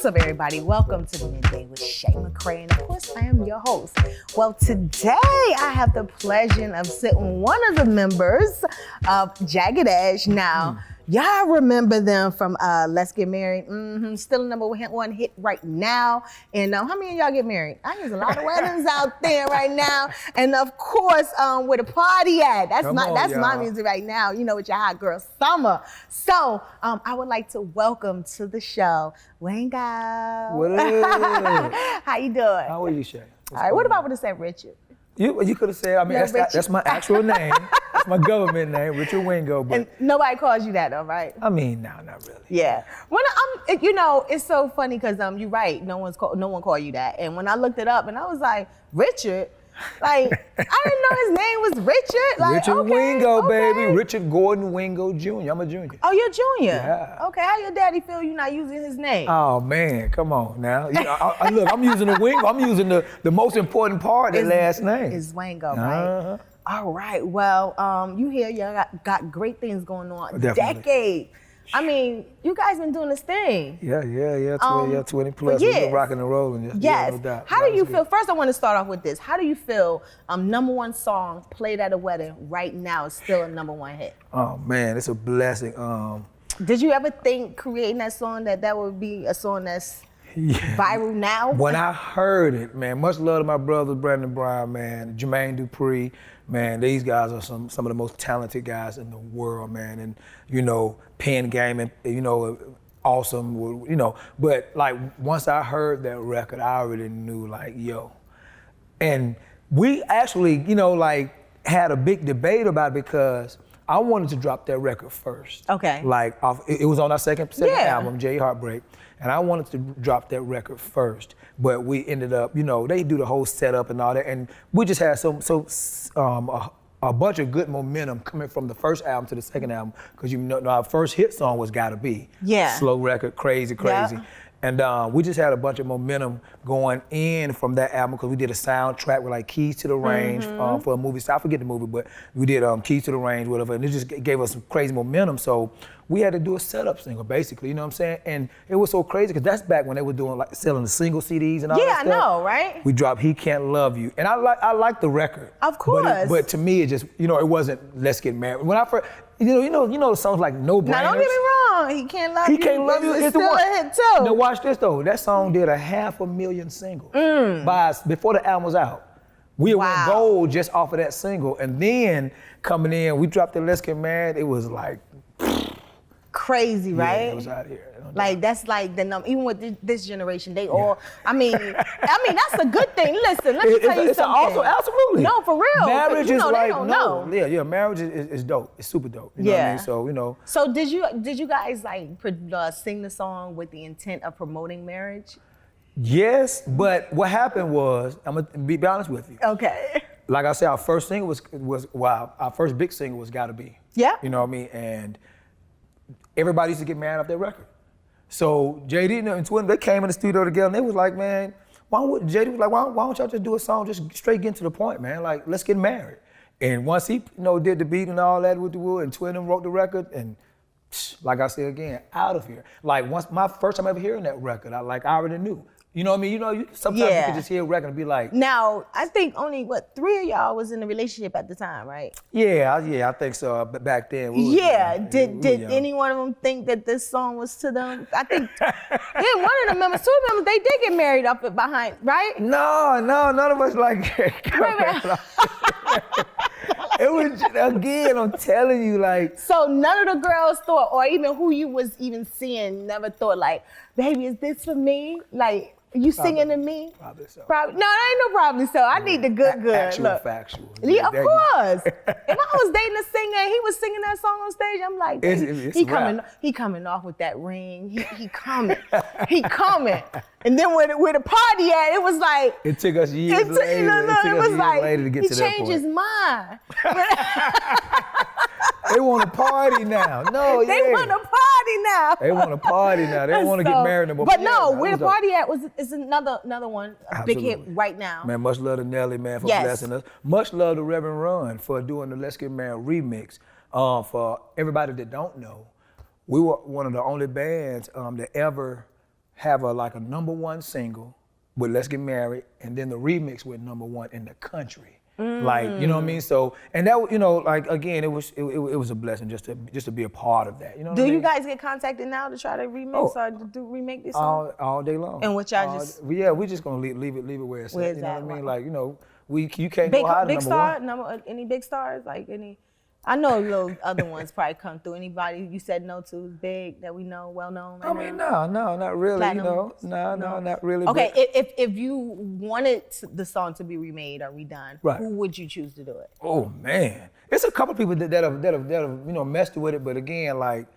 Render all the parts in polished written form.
What's up, everybody? Welcome to Midday with Shay, McCray, and of course, I am your host. Well, today I have the pleasure of sitting with one of the members of Jagged Edge. Now, y'all remember them from Let's Get Married. Still a number one hit right now. And how many of y'all get married? There's a lot of weddings out there right now. And of course, where the party at? That's my music right now. You know, with your hot girl summer. So I would like to welcome to the show Wingo. What up? How you doing? How are you, Shay? All right. What if I would have said Richard? You could have said, I mean, that's my actual name. That's my government name, Richard Wingo. But and nobody calls you that though, right? I mean, no, not really. Yeah. When it's so funny because you're right. No one called you that. And when I looked it up, and I was like, Richard. Like, I didn't know his name was Richard. Like, Richard Wingo, baby. Richard Gordon Wingo Jr. I'm a junior. Oh, you're a junior? Yeah. Okay, how your daddy feel you not using his name? Oh, man, come on now. Look, I'm using the Wingo. I'm using the most important part, the last name. Is Wingo, right? All right, well, you hear you got great things going on. Definitely. Decade. I mean, you guys been doing this thing. Yeah, 20 plus. We've been rocking and rolling. Yes. No doubt. How do you feel? First, I want to start off with this. How do you feel number one song played at a wedding right now is still a number one hit? Oh, man, it's a blessing. Did you ever think creating that song that would be a song that's viral now? When I heard it, man, much love to my brothers, Brandon Brown, man, Jermaine Dupree, man, these guys are some of the most talented guys in the world, man, and, pen game, and, awesome, but, like, once I heard that record, I already knew, like, yo. And we actually, had a big debate about it because I wanted to drop that record first. Okay. Like, it was on our second album, J Heartbreak, and I wanted to drop that record first, but we ended up, they do the whole setup and all that, and we just had a bunch of good momentum coming from the first album to the second album, because our first hit song was Gotta Be. Yeah. Slow record, crazy. Yeah. And we just had a bunch of momentum going in from that album because we did a soundtrack with like Keys to the Range for a movie. So I forget the movie, but we did Keys to the Range, whatever, and it just gave us some crazy momentum. So we had to do a setup single, basically, you know what I'm saying? And it was so crazy because that's back when they were doing like selling the single CDs and all that stuff. Yeah, I know, right? We dropped He Can't Love You, and I like the record. Of course. But to me, it just, it wasn't Let's Get Married. When I first, you know the songs like No Brainers. Now don't get me wrong, He Can't Love You. He Can't Love You is still the one. a hit too. Now watch this though. That song did 500,000 singles before the album was out. We went gold just off of that single, and then coming in, we dropped the Let's Get Married. It was like crazy, right? Yeah, it was out here. Like that's like the number. Even with this generation, they all. I mean, that's a good thing. Listen, let me tell you something. Also, absolutely. No, for real. Marriage is like they don't know. Yeah. Marriage is dope. It's super dope. You know what I mean? So So did you guys like sing the song with the intent of promoting marriage? Yes, but what happened was, I'm gonna be honest with you. Okay. Like I said, our first single our first big single was Gotta Be. Yeah. You know what I mean? And everybody used to get married off their record. So JD and Twin, they came in the studio together and they was like, man, JD was like, why don't y'all just do a song, just straight get to the point, man? Like, let's get married. And once he, did the beat and all that with the wood, and Twin wrote the record, and like I said again, out of here. Like once my first time ever hearing that record, I already knew. You know what I mean? Sometimes you can just hear a record and be like. Now, I think only, 3 of y'all was in a relationship at the time, right? Yeah, I think so. But back then. Did any one of them think that this song was to them? I think, one of the members, 2 of them, they did get married up behind, right? No, none of us like. It was, again, I'm telling you, like. So none of the girls thought, or even who you was even seeing, never thought like, baby, is this for me? Like, you singing to me? Probably so. No, there ain't no probably so. I need the good. Actual, factual. Yeah, of course. If I was dating a singer and he was singing that song on stage, I'm like, he coming off with that ring. He coming. And then where the party at, it was like. It took us years later. It was like, later to get to that point. He changed his mind. They want to party now. No, They want to party now. They want to party now. They don't want to get married no more. But no, where the party at is another one, a big hit right now. Man, much love to Nelly, man, for blessing us. Much love to Reverend Run for doing the Let's Get Married remix. For everybody that don't know, we were one of the only bands that ever have like a #1 single with Let's Get Married, and then the remix went #1 in the country. Like, you know what I mean? So, and that, you know, like, again, it was a blessing just to be a part of that. You know what I mean? Do you guys get contacted now to try to remix or to remake this song? All day long. And what y'all just... Yeah, we just gonna leave it where it's at. You know what I mean? Like, you know, you can't big, go higher big than star, #1. any big stars? Like any... I know little other ones probably come through. Anybody you said no to is big that we know, well known right I mean, no, not really. Platinum? You know, no, not really. Okay, but, if you wanted the song to be remade or redone, right. who would you choose to do it? Oh man, it's a couple people that have you know messed with it, but again, like,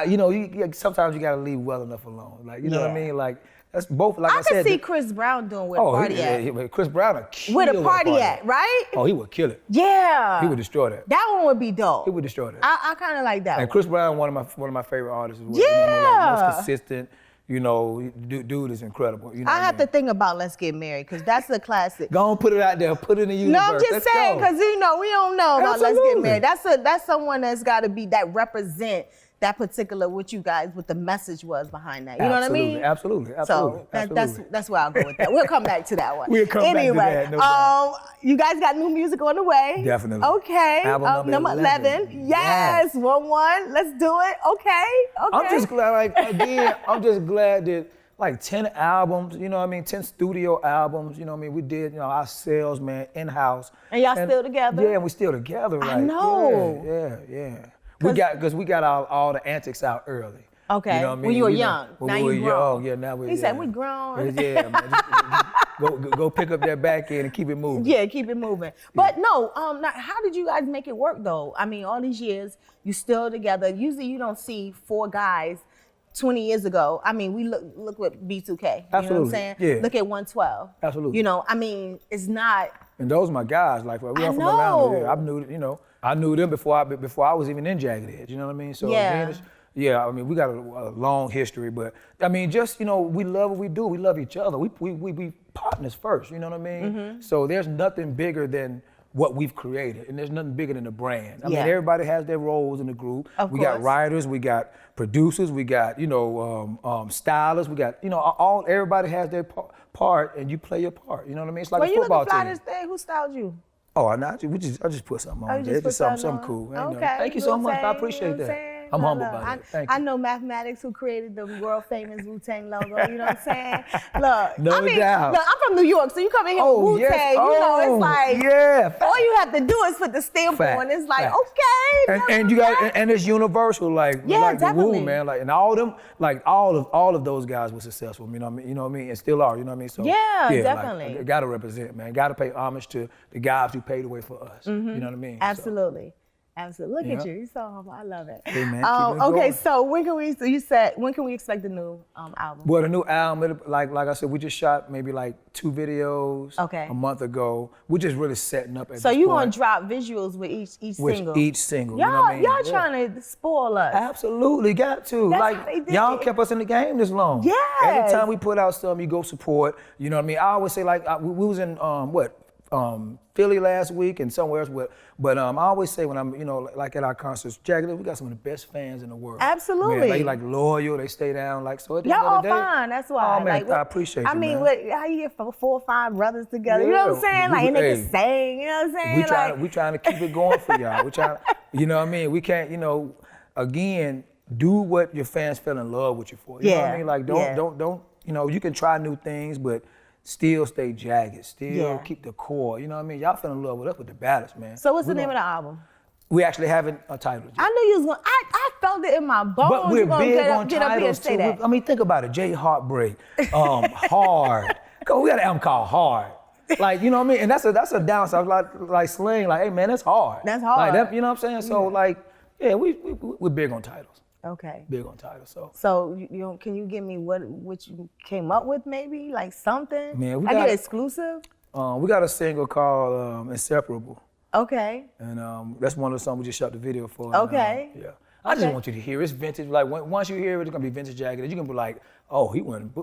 you know, sometimes you gotta leave well enough alone. Like, you know what I mean? Like, that's both. Like I said, can see Chris Brown doing where the party at. Chris Brown would kill where the party at, right? Oh, he would kill it. Yeah. He would destroy that. That one would be dope. He would destroy that. I kind of like that And one. Chris Brown, one of my favorite artists as well. Yeah. You know what I mean? Like, most consistent. You know, dude is incredible. You know I have to think about Let's Get Married because that's a classic. Go on, put it out there, put it in the universe. No, I'm just saying because you know we don't know about Let's Get Absolutely. Married. That's someone that's got to be that represent that particular what the message was behind that. You know what I mean? Absolutely. So that's where I'll go with that. We'll come back to that one. We'll come back to that, no doubt. You guys got new music on the way. Definitely. Okay. Album number 11. Yes. 1-1. Let's do it. Okay. I'm just glad, like, again, I'm just glad that, like, 10 albums, you know what I mean, 10 studio albums, you know what I mean, we did, you know, ourselves, man, in-house. And y'all still together? Yeah, we still together, right? I know. Yeah. We got all the antics out early. Okay. You know what I mean? When you were young. Now we were you grown. young. Yeah, now we're He said we grown. Yeah, man. Go pick up that back end and keep it moving. Yeah, keep it moving. But no, now, how did you guys make it work though? I mean, all these years, you still together. Usually you don't see 4 guys 20 years ago. I mean, we look what B2K. You know what I'm saying? Yeah. Look at 112. Absolutely. You know, I mean, it's not. And those are my guys. Like, we are from know. Atlanta. Yeah, I knew them before I was even in Jagged Edge. You know what I mean? So Yeah. again, I mean, we got a long history, but I mean, just, you know, we love what we do. We love each other. We partners first. You know what I mean? Mm-hmm. So there's nothing bigger than what we've created, and there's nothing bigger than the brand. I mean, Yeah. everybody has their roles in the group. Of we course. got writers, we got producers, we got, you know, stylists, we got, you know, everybody has their part, and you play your part. You know what I mean? It's like When a you football look at team. Flyers Day, who styled you? Oh, I just put something on you there. just It's put something on? cool. You know. Okay. Thank you know so what I'm much. I saying? appreciate You know what I'm that. saying? I'm humbled Look, by that. Thank you. I know Mathematics who created the world famous Wu-Tang logo. You know what I'm saying? Look, No I mean, doubt. look, I'm from New York, so you come in here with Wu-Tang. yes. You know, it's like yeah. all you have to do is put the stamp Fact. on. It's like Fact. okay. And you got and it's universal, like Yeah, like the definitely. Wu, man, like, and all them, like all of those guys were successful. You know what I mean? And still are. You know what I mean? So Yeah, like, definitely. gotta represent, man. Gotta pay homage to the guys who paid the way for us. You know what I mean? Absolutely. Absolutely. Look at Yeah. you. You're so humble. I love it. Hey, man, keep it Okay, going. so when can we expect the new album? Well, the new album, like I said, we just shot maybe like 2 videos Okay. a month ago. We're just really setting up at So this you point. gonna drop visuals with each With single? each single. Y'all, you know what I mean? y'all Yeah. trying to spoil us. Absolutely, got to. That's like, how they did y'all it. kept us in the game this long. Yes. Every time we put out something, you go support. You know what I mean? I always say, like, we was in, Philly last week and somewhere else. But I always say when I'm, you know, like at our concerts, Jagged Edge, we got some of the best fans in the world. Absolutely. Man, they like loyal, they stay down. Like, so at the Y'all end all of the day, fine. That's why. Oh, man, Like, I appreciate you, I mean, man. how you get 4 or 5 brothers together? You know what I'm Yeah. saying? Like, and they Hey. can sing. You know what I'm saying? We trying to keep it going for y'all. We trying, you know what I mean? We can't, you know, again, do what your fans fell in love with you for. You know what Yeah, I mean? Like, yeah. don't, you know, you can try new things, but still stay jagged. Still Yeah. keep the core. You know what I mean? Y'all fell in love with us with the baddest, man. So what's the name of the album? We actually haven't a title yet. I knew you was going. I felt it in my bones. But we're you gonna big get on up here and titles say too. that. I mean, think about it. J Heartbreak, Hard. We got an album called Hard. Like, you know what I mean? And that's a downside. Like slang, like, hey man, that's hard. That's hard. Like that, you know what I'm saying? So like, yeah, we're big on titles. Okay. Big on titles. So can you give me what you came up with maybe like something? Man, we I got- get exclusive. We got a single called Inseparable. Okay. And that's one of the songs we just shot the video for. And, Okay. yeah. I just Okay. want you to hear it. It's vintage. Like once you hear it, it's gonna be vintage Jagged Edge. You're gonna be like, oh, he wasn't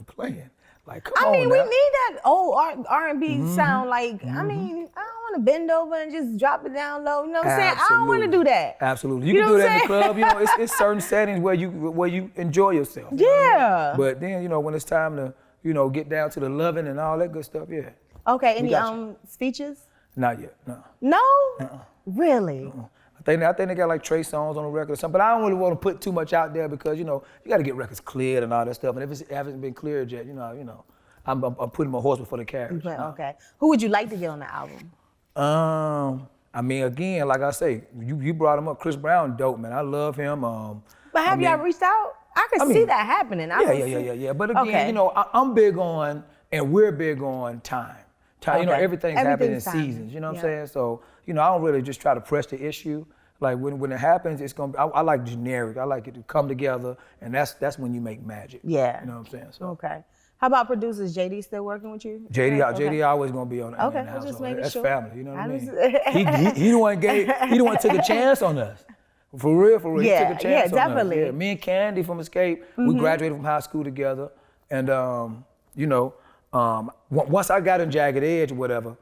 playing. Like, come I on mean, now. we need that old R&B sound. Like, I mean, I don't want want to bend over and just drop it down low. You know what I'm saying? I don't want to do that. Absolutely. You can do that in the club. You know, it's certain settings where you enjoy yourself. Yeah. But then, you know, when it's time to, you know, get down to the loving and all that good stuff, yeah. Okay, any features? Not yet, no. No? Really? I think they got like Trey songs on the record or something, but I don't really want to put too much out there because, you know, you got to get records cleared and all that stuff. And if it hasn't been cleared yet, you know, I'm putting my horse before the carriage. Okay. Who would you like to get on the album? I mean, again, like I say, you brought him up. Chris Brown, dope, man. I love him. But have y'all reached out? I could see that happening. Yeah. But again, you know, I'm big on, and we're big on time. You know, everything's happening in seasons. You know what I'm saying? So, you know, I don't really just try to press the issue. Like when it happens, it's gonna be. I like generic. I like it to come together, and that's when you make magic. Yeah. You know what I'm saying? So. Okay. How about producers? JD still working with you? JD always gonna be on that. Okay, we're just making that's sure. family. You know what I mean? He the one took a chance on us. For real. Yeah, he took a chance on definitely. us. Yeah, me and Candy from Escape, we graduated from high school together, and you know, once I got in Jagged Edge or whatever,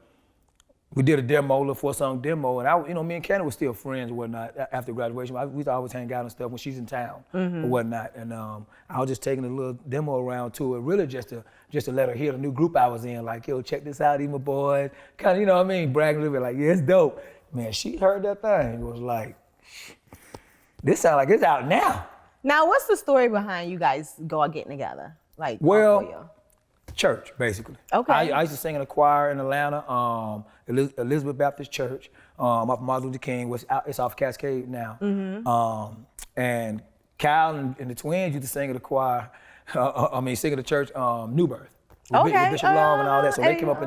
we did a demo, a 4-song demo, and you know, me and Candy were still friends and whatnot after graduation. We used to always hang out and stuff when she's in town or whatnot, and I was just taking a little demo around to her, really just to let her hear the new group I was in, like, yo, check this out, these my boys, kind of, you know what I mean, bragging a little bit, like, yeah, it's dope. Man, she heard that thing, it was like, this sound like it's out now. Now, what's the story behind you guys getting together? Like, well, church, basically. Okay. I used to sing in a choir in Atlanta, Elizabeth Baptist Church, off Martin Luther King. It's off Cascade now. And Kyle and the twins used to sing in the choir. Sing in the church, New Birth. With Bishop Long and all that. So they came up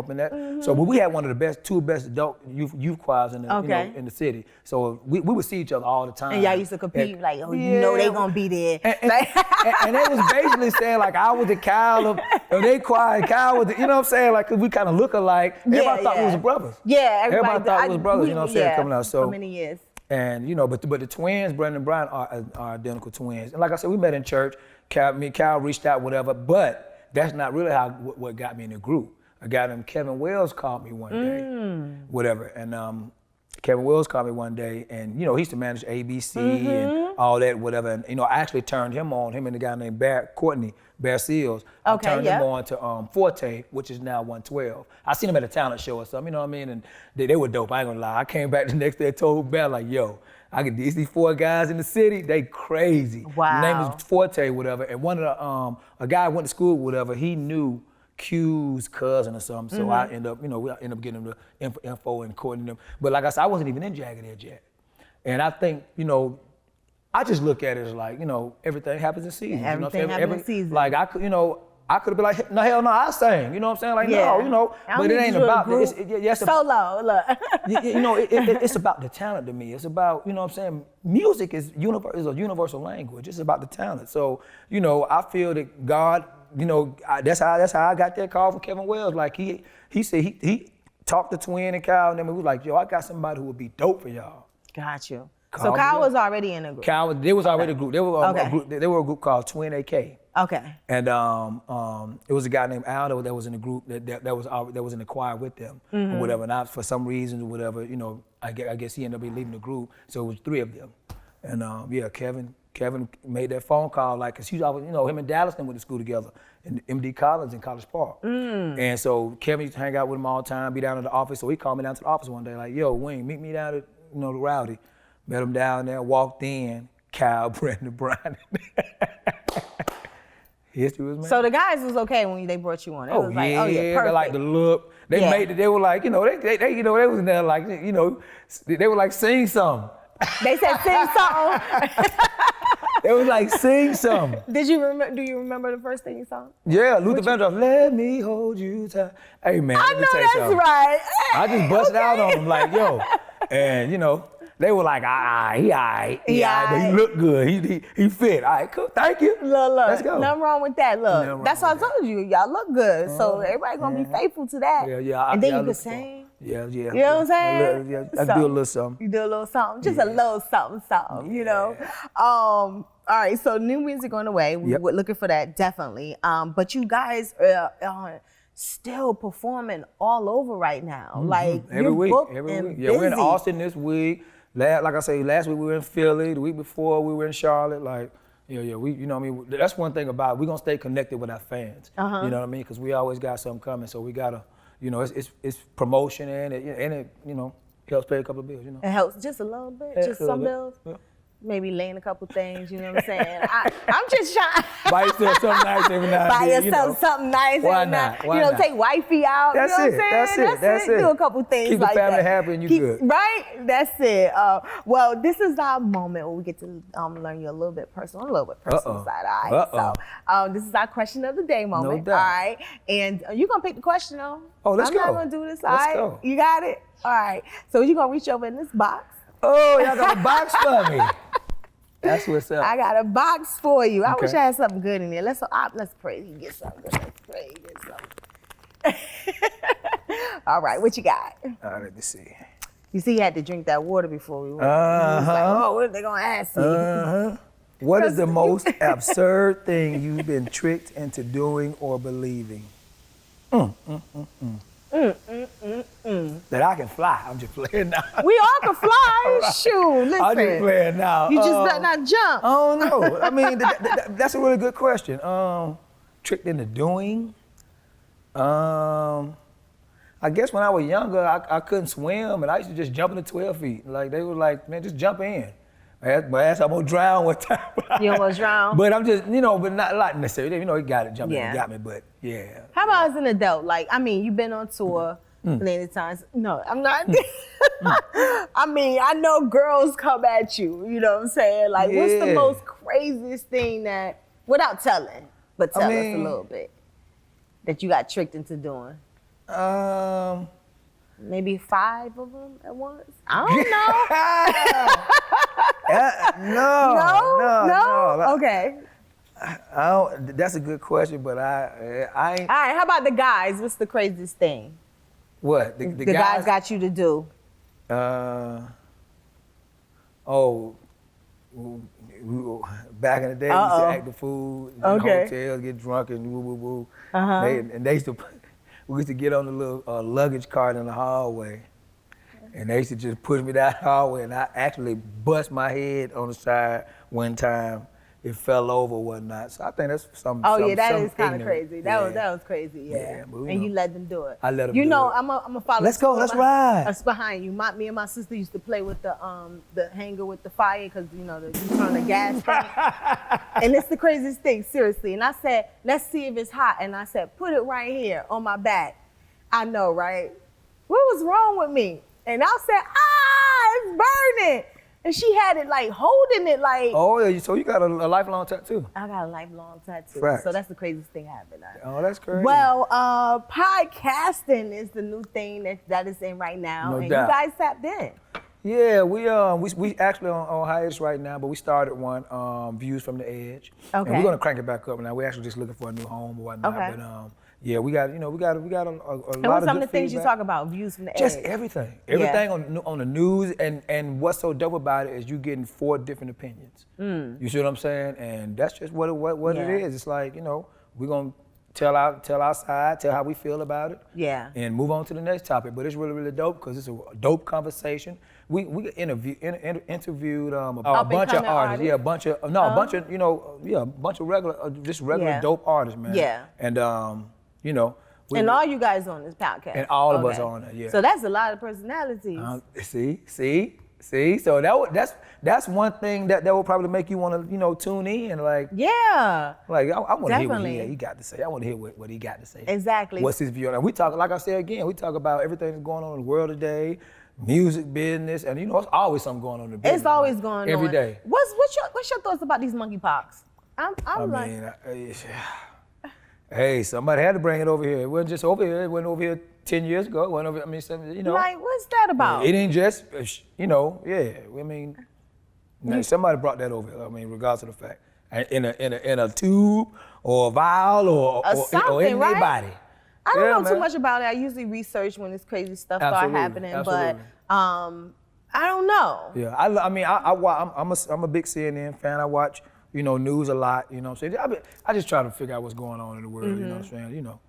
in that. So we had one of the two best adult youth choirs in the in the city. So we would see each other all the time. And y'all used to compete, you know they gonna be there. And they was basically saying, like, I was the Kyle of they choir, and Kyle was the, you know what I'm saying? Like, 'cause we kind of look alike. Everybody thought we was brothers. Yeah, everybody thought we was brothers, you know what I'm saying, coming out. So for many years. And, you know, but the twins, Brandon and Brian, are identical twins. And like I said, we met in church. Kyle reached out, whatever, but that's not really what got me in the group. A guy named Kevin Wells called me one day, whatever. And Kevin Wells called me one day, and, you know, he used to manage ABC and all that, whatever. And, you know, I actually turned him and a guy named Courtney Bear Seals. I turned him on to Forte, which is now 112. I seen him at a talent show or something, you know what I mean? And they were dope, I ain't gonna lie. I came back the next day and told Bear, like, yo, I get these 4 guys in the city, they crazy. Wow. His name is Forte, whatever. And one of the, a guy I went to school with, whatever, he knew Q's cousin or something. So I end up getting him the info and coordinating them. But like I said, I wasn't even in Jagged Edge yet. And I think, you know, I just look at it as like, you know, everything happens in seasons. Everything happens in seasons. Like I could, you know, I could have been like, no, hell no, I sang. You know what I'm saying? Like, no, you know, but it ain't about this. Solo, look. You know, it's about the talent to me. It's about, you know what I'm saying? Music is a universal language. It's about the talent. So, you know, I feel that God, you know, that's how I got that call from Kevin Wells. Like he said he talked to Twin and Kyle, and then we was like, yo, I got somebody who would be dope for y'all. Got you. So Kyle was already in a group. They was already a group. They were a group called Twin AK. Okay. And it was a guy named Aldo that was in the group that was in the choir with them or whatever. And for some reason or whatever, you know, I guess he ended up leaving the group. So it was 3 of them. And Kevin made that phone call, like, 'cause he was always, you know, him and Dallas went to school together in MD College in College Park. And so Kevin used to hang out with him all the time, be down at the office. So he called me down to the office one day, like, yo, Wayne, meet me down at, you know, the Rowdy. Met him down there, walked in, Kyle, Brandon, Brian. History was made. So the guys was okay when they brought you on. It was like, perfect. They liked the look. They made it. They were like, you know, they you know, they was in there like, you know, they were like, sing something. They said sing something. They was like, sing something. Do you remember the first thing you sang? Yeah, Luther Vandross, let me hold you tight. Hey man, I know that's right. I just busted out on him like, yo, and you know. They were like, he all right, but he looked good. He fit. All right, cool. Thank you. Look, let's go. Nothing wrong with that. Look, that's what I told you. Y'all look good, so everybody gonna be faithful to that. Yeah. And then you can sing. Yeah. You know what I'm saying? I do a little something. You do a little something, just a little something, you know. All right, so new music on the way. We're looking for that, definitely. But you guys still performing all over right now. Like you're booked and busy. Yeah, we're in Austin this week. Like I say, last week we were in Philly. The week before we were in Charlotte. Like, we, you know what I mean? That's one thing about it. We're going to stay connected with our fans. You know what I mean? Because we always got something coming. So we got to, it's promotion and it, helps pay a couple of bills, It helps just a little bit, just some bills. Yeah. Maybe laying a couple things, you know what I'm saying? I'm just trying. Buy yourself something nice every now and then. Buy yourself something nice every now and then. Take wifey out, that's you know what I'm saying? That's it. Do a couple things Keep like that. Keep the family happy and you good. Right? That's it. Well, this is our moment where we get to learn you a little bit personal side. All right? So this is our question of the day moment. No doubt. All right? And you're going to pick the question, though. Oh, let's go. I'm not going to do this, all right? Let's go. You got it? All right. So you're going to reach over in this box. Oh, y'all got a box for me. That's what's up. I got a box for you. I wish I had something good in there. Let's pray you get something good. Let's pray you get something. All right, what you got? All right, let me see. You see, you had to drink that water before we went. Like, what are they gonna ask you? What is the most absurd thing you've been tricked into doing or believing? That I can fly. I'm just playing now. We all can fly. Shoot, listen. I'm just playing now. You just better not jump. I don't know. I mean, that's a really good question. Tricked into doing? I guess when I was younger, I couldn't swim, and I used to just jump in the 12 feet. Like, they were like, man, just jump in. But I'm gonna drown one time. You almost drown? But I'm just, but not necessarily. He got it, jumping in, got me, but yeah. How about as an adult? Like, I mean, you've been on tour plenty of times. No, I'm not. I mean, I know girls come at you, you know what I'm saying? Like, what's the most craziest thing that, without telling, but tell us a little bit, that you got tricked into doing? Maybe 5 of them at once? I don't know. No? Okay. That's a good question, but I ain't. All right, how about the guys? What's the craziest thing? What? The guys got you to do? Back in the day, we used to act the fool in hotels, get drunk and woo. We used to get on the little luggage cart in the hallway, and they used to just push me down the hallway, and I actually bust my head on the side one time. It fell over or whatnot. So I think that's something. That is kind of crazy. That was crazy. Yeah. But, and you let them do it. I let them do it. I'm a follow. Let's go. Let's ride. That's behind you. Me and my sister used to play with the hanger with the fire because you turn the gas tank. And it's the craziest thing, seriously. And I said, let's see if it's hot. And I said, put it right here on my back. I know, right? What was wrong with me? And I said, it's burning. And she had it like holding it like. Oh, yeah, so you got a lifelong tattoo. I got a lifelong tattoo. Facts. So that's the craziest thing I ever done. Oh, that's crazy. Well, podcasting is the new thing that is in right now. No and doubt. You guys tapped in. Yeah, we actually on hiatus right now, but we started one, Views from the Edge. Okay. And we're gonna crank it back up now. We're actually just looking for a new home or whatnot. Okay. But yeah, we got a lot of and good what's some of the things feedback. you talk about, Views from the Edge? Just everything. Everything on the news, and what's so dope about it is you getting 4 different opinions. You see what I'm saying? And that's just what it is. It's like, we're gonna tell our side, tell how we feel about it. Yeah. And move on to the next topic. But it's really, really dope because it's a dope conversation. We interviewed a bunch of artists. Yeah, a bunch of regular dope artists, man. Yeah. And and all you guys on this podcast. And all of us on it, yeah. So that's a lot of personalities. See. So that's one thing that will probably make you want to tune in, like. Yeah. Like I want to hear what he got to say. I want to hear what he got to say. Exactly. What's his view on it? We talk, like I said again, we talk about everything that's going on in the world today, music business, and it's always something going on in the business. It's always going on every day. What's your thoughts about these monkeypox? Hey, somebody had to bring it over here. It wasn't just over here. It went over here 10 years ago. It went over, Like, what's that about? It ain't just, somebody brought that over here, regardless of the fact. In a tube or a vial or in right? their body. I don't know too much about it. I usually research when this crazy stuff start happening, but I don't know. Yeah, I'm a big CNN fan. I watch, news a lot, you know what I'm saying? I just try to figure out what's going on in the world, you know what I'm saying?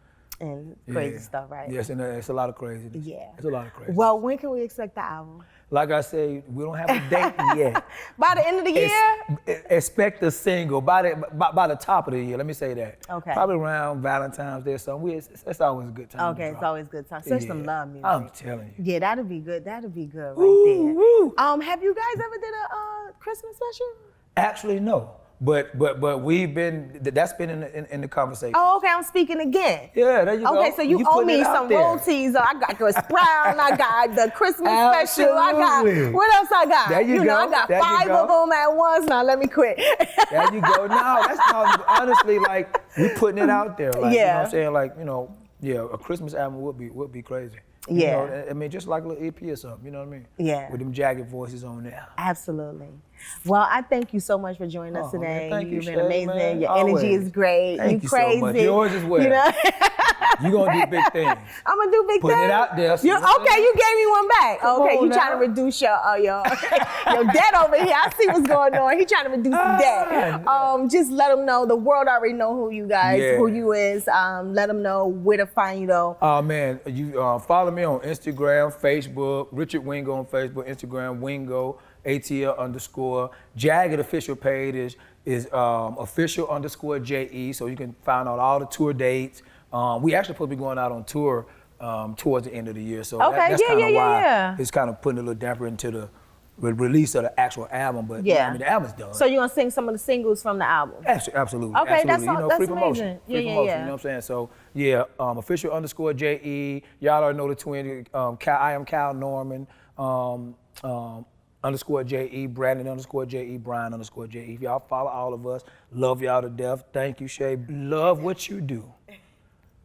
and crazy stuff, right? Yes, and it's a lot of craziness. Yeah. It's a lot of crazy. Well, when can we expect the album? Like I say, we don't have a date yet. By the end of the year? Expect a single by the top of the year. Let me say that. Okay. Probably around Valentine's Day or something. It's always a good time. Okay, it's always a good time. Send some love music. I'm telling you. Yeah, that'll be good. That'll be good right Woo, woo. there. Have you guys ever did a Christmas special? Actually, no. But we've been, that's been in the conversation. Oh, okay, I'm speaking again. Yeah, there you go. Okay, so you owe me some royalties. I got Chris Brown, I got the Christmas special, I got, what else I got? There you go. I got 5 of them at once. Now let me quit. There you go. No, that's not, honestly, like, we putting it out there. Like, you know what I'm saying? Like, a Christmas album would be crazy. Yeah. You know, I mean, just like a little EP or something, you know what I mean? Yeah. With them jagged voices on there. Absolutely. Well, I thank you so much for joining us today. Man, thank You've you, been Shay, amazing. man. Your Always. energy is great. Thank you crazy. so much. Yours as well. You know? You gonna do big things. I'm gonna do big things. Putting it out there. Okay, you gave me one back. Come okay, on you trying now. to reduce your debt over here. I see what's going on. He trying to reduce the debt. Just let them know. The world already know who you guys, who you is. Let them know where to find you though. Oh man, you follow me on Instagram, Facebook, Richard Wingo on Facebook, Instagram, Wingo, ATL_. Jagged official page is official_JE, so you can find out all the tour dates. We actually supposed to be going out on tour towards the end of the year, so that's kind of why it's kind of putting a little damper into the release of the actual album. But I mean, the album's done. So you're gonna sing some of the singles from the album? Absolutely. Okay, absolutely. that's free promotion. amazing. Free promotion, you know what I'm saying? So official_JE. Y'all already know the twin. I am Cal Norman. _JE, Brandon _JE, Brian _JE. If y'all follow all of us, love y'all to death. Thank you, Shay. Love what you do.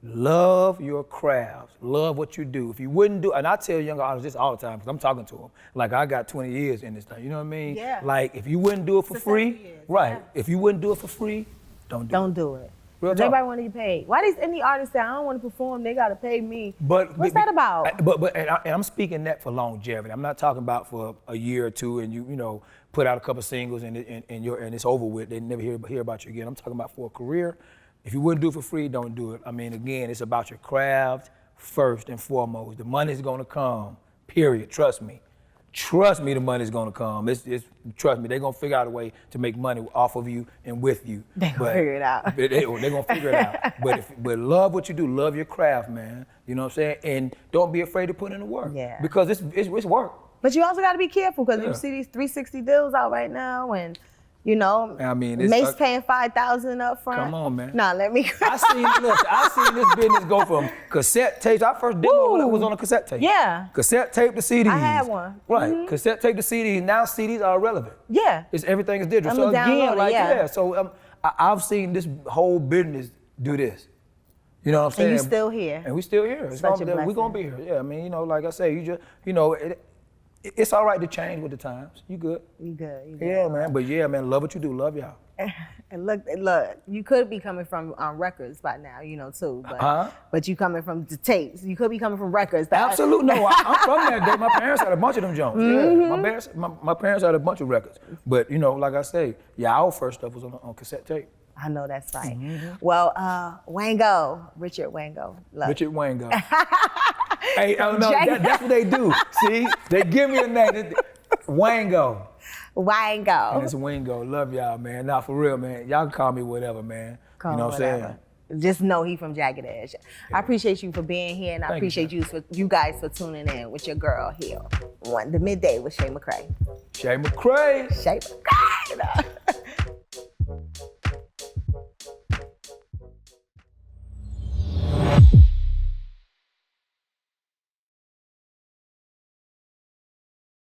Love your craft. Love what you do. If you wouldn't do, and I tell younger artists this all the time because I'm talking to them. Like, I got 20 years in this thing. You know what I mean? Yeah. Like, if you wouldn't do it for free, right? Yeah. If you wouldn't do it for free, don't do it. Everybody want to get paid. Why does any artist say, I don't want to perform, they got to pay me? What's that about? And I'm speaking that for longevity. I'm not talking about for a year or two and you put out a couple singles and it's over with. They never hear about you again. I'm talking about for a career. If you wouldn't do it for free, don't do it. I mean, again, it's about your craft first and foremost. The money's gonna come, period. Trust me. Trust me, the money's gonna come. Trust me, they're gonna figure out a way to make money off of you and with you. They're gonna figure it out. They're gonna figure it out. But love what you do, love your craft, man. You know what I'm saying? And don't be afraid to put in the work. Yeah. Because it's work. But you also gotta be careful because you see these 360 deals out right now and I mean, Mace paying $5,000 up front. Come on, man. Nah, let me. I seen this business go from cassette tapes. Our first demo was on a cassette tape. Yeah. Cassette tape to CDs. I had one. Right. Mm-hmm. Cassette tape to CDs. Now CDs are irrelevant. Yeah. Everything is digital. I'm download it, So I've seen this whole business do this. You know what I'm saying? And you still here. And we still here. We're gonna be here. Yeah. I mean, like I say, you just, it's all right to change with the times. You good. You good. Yeah, man. But yeah, man, love what you do. Love y'all. And look, you could be coming from records by now, too. But you coming from the tapes. You could be coming from records. Absolutely. No, I'm from that day. My parents had a bunch of them Jones. Mm-hmm. Yeah, my parents had a bunch of records. But, like I say, our first stuff was on cassette tape. I know that's right. Mm-hmm. Well, Wingo, Richard Wingo. Richard Wingo. Hey, oh no, that's what they do. See, they give me a name. Wingo. Wingo. And it's Wingo. Love y'all, man. Nah, for real, man. Y'all can call me whatever, man. You know what I'm saying? Just know he from Jagged Edge. I appreciate you for being here, and I appreciate you guys for tuning in with your girl here. The Midday with Shay McCray. Shay McCray. Shay McCray.